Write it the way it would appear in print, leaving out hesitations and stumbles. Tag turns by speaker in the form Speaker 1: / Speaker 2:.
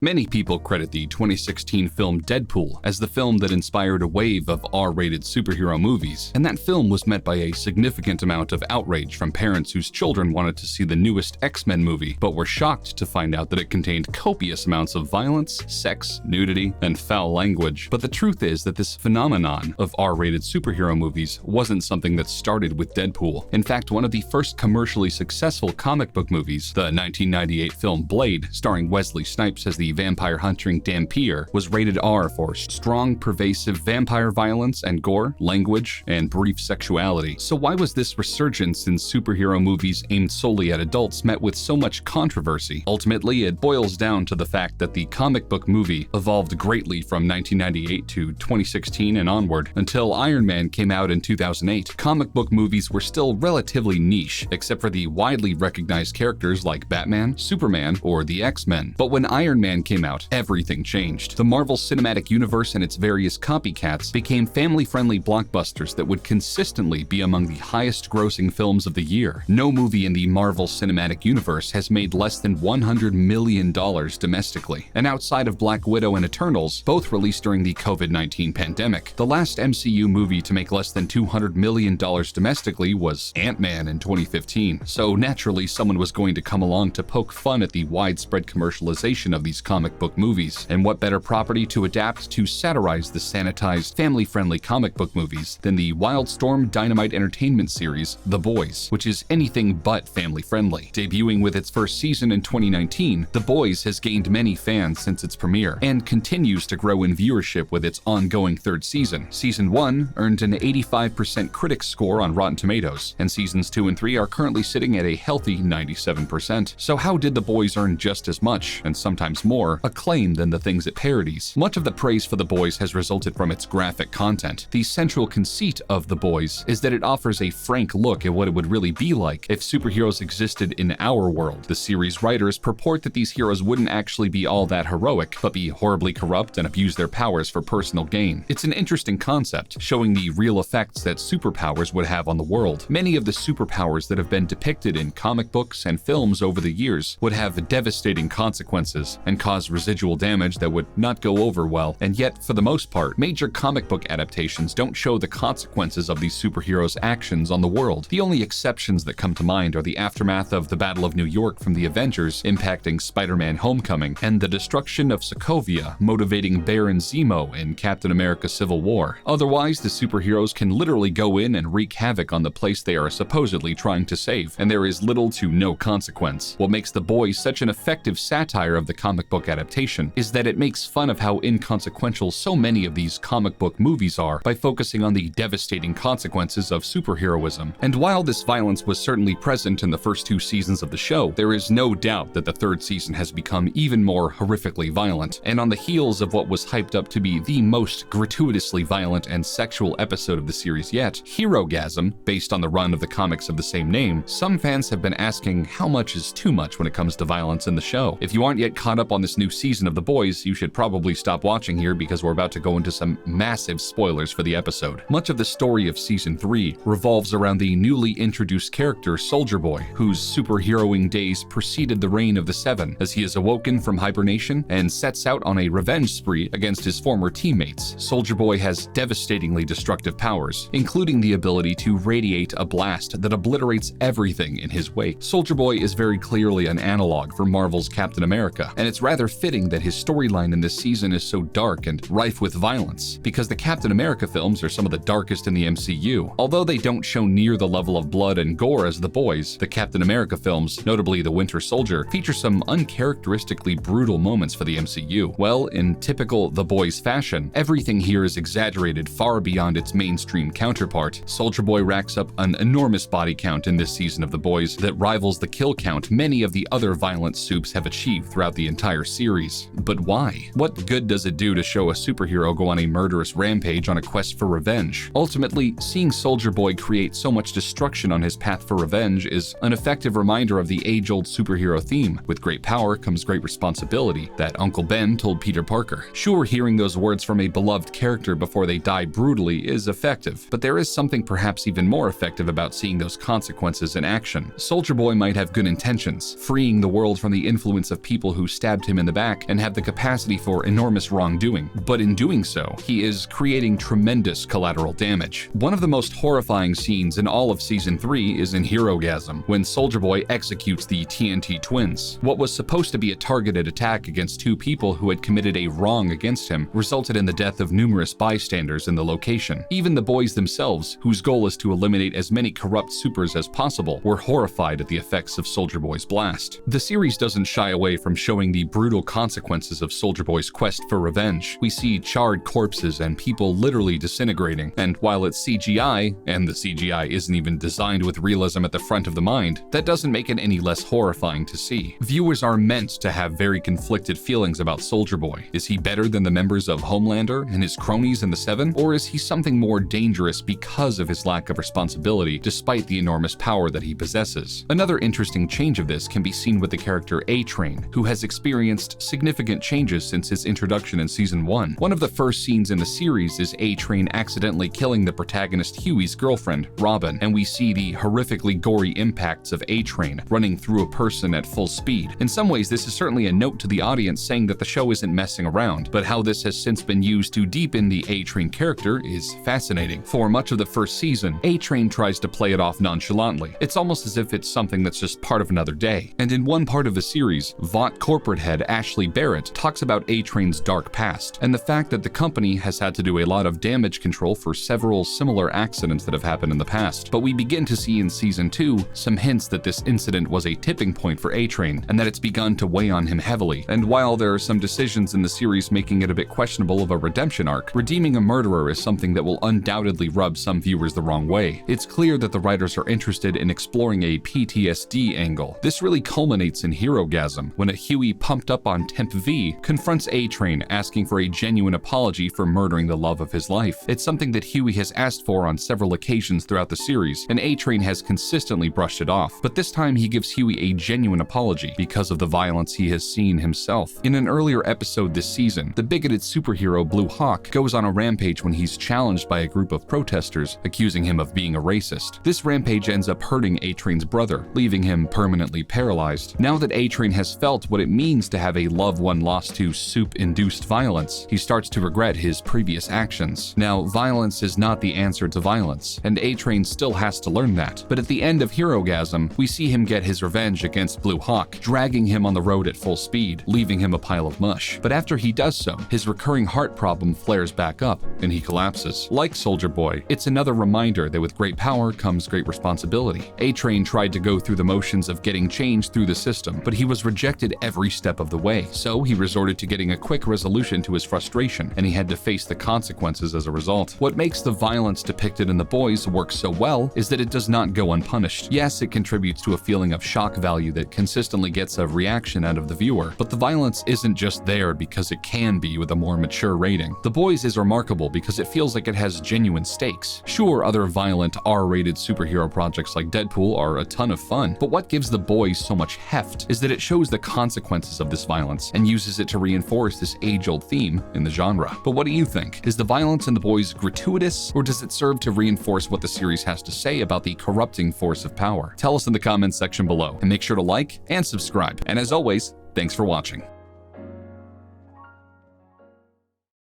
Speaker 1: Many people credit the 2016 film Deadpool as the film that inspired a wave of R-rated superhero movies, and that film was met by a significant amount of outrage from parents whose children wanted to see the newest X-Men movie, but were shocked to find out that it contained copious amounts of violence, sex, nudity, and foul language. But the truth is that this phenomenon of R-rated superhero movies wasn't something that started with Deadpool. In fact, one of the first commercially successful comic book movies, the 1998 film Blade, starring Wesley Snipes as the vampire-hunting Dampier, was rated R for strong, pervasive vampire violence and gore, language, and brief sexuality. So why was this resurgence in superhero movies aimed solely at adults met with so much controversy? Ultimately, it boils down to the fact that the comic book movie evolved greatly from 1998 to 2016 and onward. Until Iron Man came out in 2008, comic book movies were still relatively niche, except for the widely recognized characters like Batman, Superman, or the X-Men. But when Iron Man came out, everything changed. The Marvel Cinematic Universe and its various copycats became family-friendly blockbusters that would consistently be among the highest-grossing films of the year. No movie in the Marvel Cinematic Universe has made less than $100 million domestically. And outside of Black Widow and Eternals, both released during the COVID-19 pandemic, the last MCU movie to make less than $200 million domestically was Ant-Man in 2015. So naturally, someone was going to come along to poke fun at the widespread commercialization of these comic book movies. And what better property to adapt to satirize the sanitized, family-friendly comic book movies than the Wildstorm Dynamite Entertainment series, The Boys, which is anything but family-friendly. Debuting with its first season in 2019, The Boys has gained many fans since its premiere, and continues to grow in viewership with its ongoing third season. Season 1 earned an 85% critics score on Rotten Tomatoes, and seasons 2 and 3 are currently sitting at a healthy 97%. So how did The Boys earn just as much, and sometimes more, acclaim than the things it parodies? Much of the praise for The Boys has resulted from its graphic content. The central conceit of The Boys is that it offers a frank look at what it would really be like if superheroes existed in our world. The series writers purport that these heroes wouldn't actually be all that heroic, but be horribly corrupt and abuse their powers for personal gain. It's an interesting concept, showing the real effects that superpowers would have on the world. Many of the superpowers that have been depicted in comic books and films over the years would have devastating consequences and cause residual damage that would not go over well, and yet, for the most part, major comic book adaptations don't show the consequences of these superheroes' actions on the world. The only exceptions that come to mind are the aftermath of the Battle of New York from the Avengers impacting Spider-Man Homecoming, and the destruction of Sokovia motivating Baron Zemo in Captain America Civil War. Otherwise, the superheroes can literally go in and wreak havoc on the place they are supposedly trying to save, and there is little to no consequence. What makes The Boys such an effective satire of the comic book adaptation is that it makes fun of how inconsequential so many of these comic book movies are by focusing on the devastating consequences of superheroism. And while this violence was certainly present in the first 2 seasons of the show, there is no doubt that the 3rd season has become even more horrifically violent. And on the heels of what was hyped up to be the most gratuitously violent and sexual episode of the series yet, Herogasm, based on the run of the comics of the same name, some fans have been asking how much is too much when it comes to violence in the show. If you aren't yet caught up on this new season of The Boys, you should probably stop watching here because we're about to go into some massive spoilers for the episode. Much of the story of season 3 revolves around the newly introduced character Soulja Boy, whose superheroing days preceded the reign of the Seven, as he is awoken from hibernation and sets out on a revenge spree against his former teammates. Soulja Boy has devastatingly destructive powers, including the ability to radiate a blast that obliterates everything in his wake. Soulja Boy is very clearly an analog for Marvel's Captain America, and it's rather fitting that his storyline in this season is so dark and rife with violence, because the Captain America films are some of the darkest in the MCU. Although they don't show near the level of blood and gore as The Boys, the Captain America films, notably The Winter Soldier, feature some uncharacteristically brutal moments for the MCU. Well, in typical The Boys fashion, everything here is exaggerated far beyond its mainstream counterpart. Soulja Boy racks up an enormous body count in this season of The Boys that rivals the kill count many of the other violent soups have achieved throughout the entire series. But why? What good does it do to show a superhero go on a murderous rampage on a quest for revenge? Ultimately, seeing Soulja Boy create so much destruction on his path for revenge is an effective reminder of the age-old superhero theme: with great power comes great responsibility, that Uncle Ben told Peter Parker. Sure, hearing those words from a beloved character before they die brutally is effective, but there is something perhaps even more effective about seeing those consequences in action. Soulja Boy might have good intentions, freeing the world from the influence of people who stabbed him him in the back and have the capacity for enormous wrongdoing, but in doing so, he is creating tremendous collateral damage. One of the most horrifying scenes in all of Season 3 is in Herogasm, when Soulja Boy executes the TNT twins. What was supposed to be a targeted attack against two people who had committed a wrong against him resulted in the death of numerous bystanders in the location. Even the boys themselves, whose goal is to eliminate as many corrupt supers as possible, were horrified at the effects of Soulja Boy's blast. The series doesn't shy away from showing the brutal consequences of Soulja Boy's quest for revenge. We see charred corpses and people literally disintegrating, and while it's CGI, and the CGI isn't even designed with realism at the front of the mind, that doesn't make it any less horrifying to see. Viewers are meant to have very conflicted feelings about Soulja Boy. Is he better than the members of Homelander and his cronies in the Seven, or is he something more dangerous because of his lack of responsibility despite the enormous power that he possesses? Another interesting change of this can be seen with the character A-Train, who has experienced significant changes since his introduction in Season 1. One of the first scenes in the series is A-Train accidentally killing the protagonist Huey's girlfriend, Robin, and we see the horrifically gory impacts of A-Train running through a person at full speed. In some ways, this is certainly a note to the audience saying that the show isn't messing around, but how this has since been used to deepen the A-Train character is fascinating. For much of the first season, A-Train tries to play it off nonchalantly. It's almost as if it's something that's just part of another day. And in one part of the series, Vought corporate head Ashley Barrett talks about A-Train's dark past, and the fact that the company has had to do a lot of damage control for several similar accidents that have happened in the past. But we begin to see in Season 2 some hints that this incident was a tipping point for A-Train, and that it's begun to weigh on him heavily. And while there are some decisions in the series making it a bit questionable of a redemption arc, redeeming a murderer is something that will undoubtedly rub some viewers the wrong way. It's clear that the writers are interested in exploring a PTSD angle. This really culminates in Herogasm, when a Huey pumped up on Temp V confronts A-Train asking for a genuine apology for murdering the love of his life. It's something that Huey has asked for on several occasions throughout the series, and A-Train has consistently brushed it off. But this time he gives Huey a genuine apology because of the violence he has seen himself. In an earlier episode this season, the bigoted superhero Blue Hawk goes on a rampage when he's challenged by a group of protesters, accusing him of being a racist. This rampage ends up hurting A-Train's brother, leaving him permanently paralyzed. Now that A-Train has felt what it means to have a loved one lost to soup-induced violence, he starts to regret his previous actions. Now, violence is not the answer to violence, and A-Train still has to learn that. But at the end of Herogasm, we see him get his revenge against Blue Hawk, dragging him on the road at full speed, leaving him a pile of mush. But after he does so, his recurring heart problem flares back up, and he collapses. Like Soulja Boy, it's another reminder that with great power comes great responsibility. A-Train tried to go through the motions of getting change through the system, but he was rejected every step of the way. So he resorted to getting a quick resolution to his frustration, and he had to face the consequences as a result. What makes the violence depicted in The Boys work so well is that it does not go unpunished. Yes, it contributes to a feeling of shock value that consistently gets a reaction out of the viewer, but the violence isn't just there because it can be with a more mature rating. The Boys is remarkable because it feels like it has genuine stakes. Sure, other violent R-rated superhero projects like Deadpool are a ton of fun, but what gives The Boys so much heft is that it shows the consequences of this violence and uses it to reinforce this age-old theme in the genre. But what do you think? Is the violence in The Boys gratuitous, or does it serve to reinforce what the series has to say about the corrupting force of power? Tell us in the comments section below, and make sure to like and subscribe. And as always, thanks for watching.